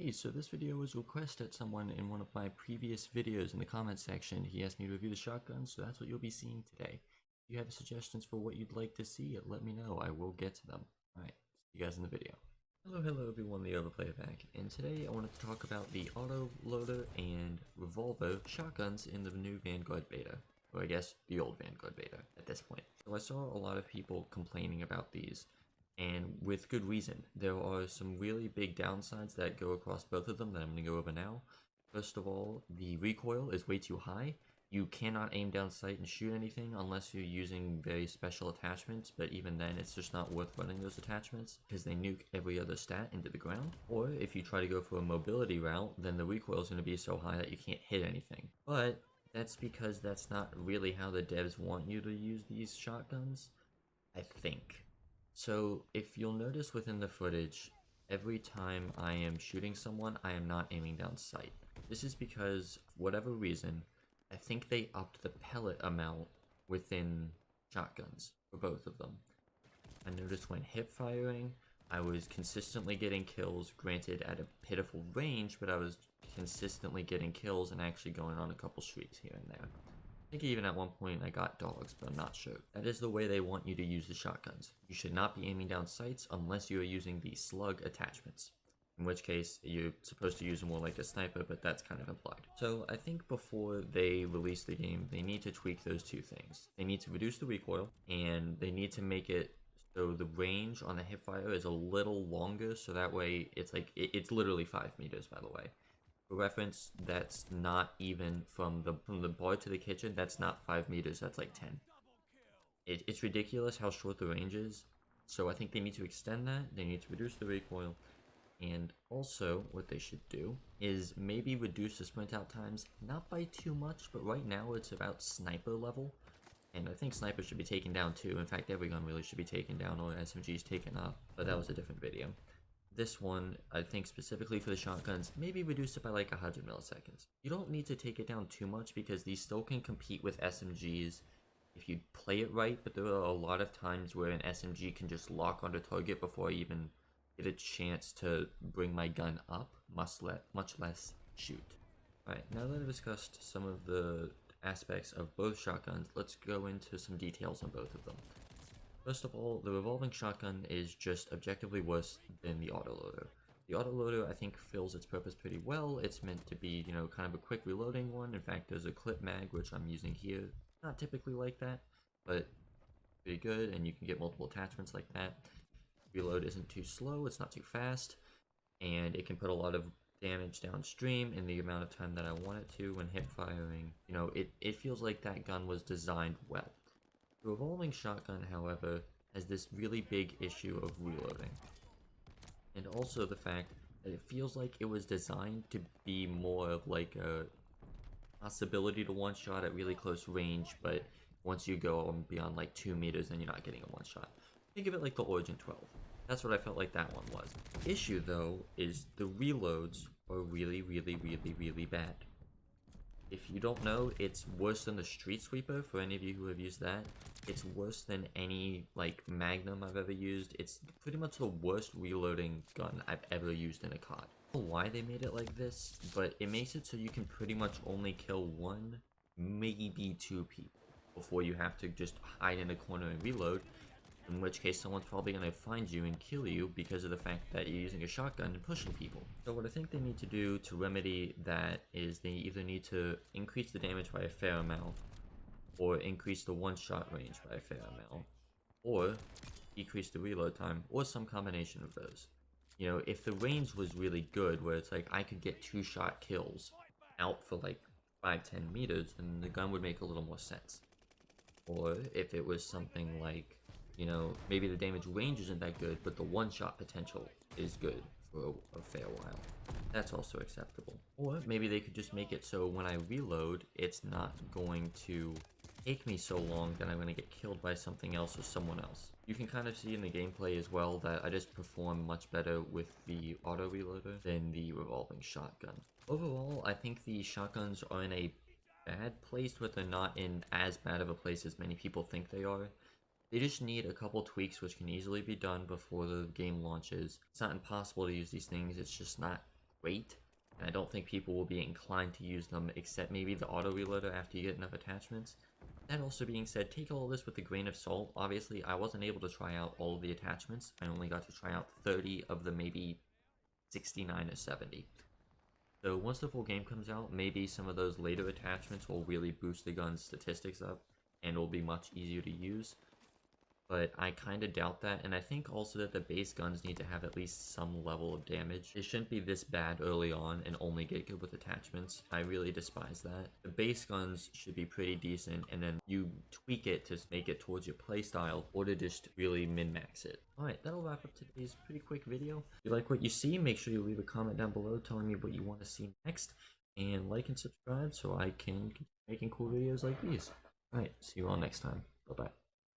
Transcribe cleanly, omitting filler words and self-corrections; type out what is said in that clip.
Hey, so this video was requested someone in one of my previous videos in the comments section. He asked me to review the shotgun, so that's what you'll be seeing today. If you have suggestions for what you'd like to see, let me know. I will get to them. Alright, see you guys in the video. Hello everyone, the Overplayer back, and today I wanted to talk about the auto loader and revolver shotguns in the new Vanguard Beta. Or I guess the old Vanguard Beta at this point. So I saw a lot of people complaining about these, and with good reason. There are some really big downsides that go across both of them that I'm going to go over now. First of all, the recoil is way too high. You cannot aim down sight and shoot anything unless you're using very special attachments, but even then it's just not worth running those attachments because they nuke every other stat into the ground. Or if you try to go for a mobility route, then the recoil is going to be so high that you can't hit anything. But that's because that's not really how the devs want you to use these shotguns, I think. So if you'll notice within the footage, every time I am shooting someone, I am not aiming down sight. This is because, for whatever reason, I think they upped the pellet amount within shotguns for both of them. I noticed when hip firing, I was consistently getting kills, granted at a pitiful range, but I was consistently getting kills and actually going on a couple streaks here and there. I think even at one point I got dogs, but I'm not sure. That is the way they want you to use the shotguns. You should not be aiming down sights unless you are using the slug attachments. In which case, you're supposed to use them more like a sniper, but that's kind of implied. So I think before they release the game, they need to tweak those two things. They need to reduce the recoil, and they need to make it so the range on the hipfire is a little longer, so that way it's like, it's literally 5 meters, by the way. For reference, that's not even from the bar to the kitchen, that's not 5 meters, that's like 10. It's ridiculous how short the range is, so I think they need to extend that, they need to reduce the recoil, and also what they should do is maybe reduce the sprint out times, not by too much, but right now it's about sniper level, and I think snipers should be taken down too. In fact, every gun really should be taken down or SMGs taken up, but that was a different video. This one, I think specifically for the shotguns, maybe reduce it by like 100 milliseconds. You don't need to take it down too much because these still can compete with SMGs if you play it right, but there are a lot of times where an SMG can just lock onto target before I even get a chance to bring my gun up, much less shoot. Alright, now that I've discussed some of the aspects of both shotguns, let's go into some details on both of them. First of all, the revolving shotgun is just objectively worse than the autoloader. The autoloader, I think, fills its purpose pretty well. It's meant to be, you know, kind of a quick reloading one. In fact, there's a clip mag, which I'm using here. Not typically like that, but pretty good, and you can get multiple attachments like that. Reload isn't too slow, it's not too fast, and it can put a lot of damage downstream in the amount of time that I want it to when hip firing. You know, it feels like that gun was designed well. The revolving shotgun, however, has this really big issue of reloading. And also the fact that it feels like it was designed to be more of like a possibility to one-shot at really close range, but once you go beyond like 2 meters, then you're not getting a one-shot. Think of it like the Origin 12. That's what I felt like that one was. The issue, though, is the reloads are really bad. If you don't know, it's worse than the Street Sweeper, for any of you who have used that. It's worse than any, like, Magnum I've ever used. It's pretty much the worst reloading gun I've ever used in a COD. I don't know why they made it like this, but it makes it so you can pretty much only kill 1, maybe 2 people before you have to just hide in a corner and reload. In which case someone's probably going to find you and kill you because of the fact that you're using a shotgun and pushing people. So what I think they need to do to remedy that is they either need to increase the damage by a fair amount, or increase the one-shot range by a fair amount, or decrease the reload time, or some combination of those. You know, if the range was really good, where it's like I could get 2-shot kills out for like 5-10 meters, then the gun would make a little more sense. Or if it was something like, you know, maybe the damage range isn't that good, but the one-shot potential is good for a fair while. That's also acceptable. Or maybe they could just make it so when I reload, it's not going to take me so long that I'm going to get killed by something else or someone else. You can kind of see in the gameplay as well that I just perform much better with the auto reloader than the revolving shotgun. Overall, I think the shotguns are in a bad place, but they're not in as bad of a place as many people think they are. They just need a couple tweaks which can easily be done before the game launches. It's not impossible to use these things, it's just not great, and I don't think people will be inclined to use them except maybe the auto reloader after you get enough attachments. That also being said, take all this with a grain of salt. Obviously, I wasn't able to try out all of the attachments. I only got to try out 30 of the maybe 69 or 70. So once the full game comes out, maybe some of those later attachments will really boost the gun's statistics up and will be much easier to use. But I kind of doubt that, and I think also that the base guns need to have at least some level of damage. It shouldn't be this bad early on and only get good with attachments. I really despise that. The base guns should be pretty decent, and then you tweak it to make it towards your playstyle, or to just really min-max it. Alright, that'll wrap up today's pretty quick video. If you like what you see, make sure you leave a comment down below telling me what you want to see next, and like and subscribe so I can keep making cool videos like these. Alright, see you all next time. Bye-bye.